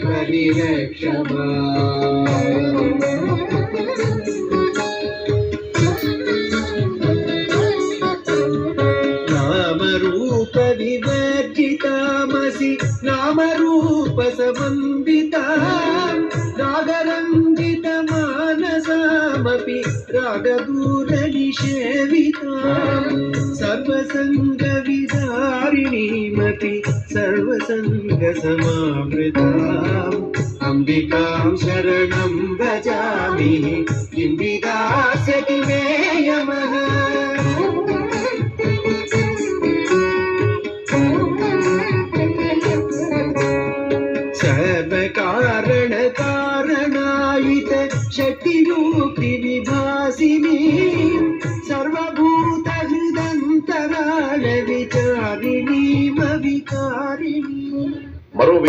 परिरक्षमा नामरूप विवर्जितामसि नामरूप समन्विता रागरङ्गित मानसामपि रागदूरनिषेविता सर्वसङ्गविदारिणीमपि सर्वसङ्गसमावृताम् अम्बिकां शरणं भजामि किं विदास्यति मे यमः सर्वकारणकारणायित शक्तिरूपि विभासिनी सर्वभूतहृदन्तराल विचारिणीमविकारिणी।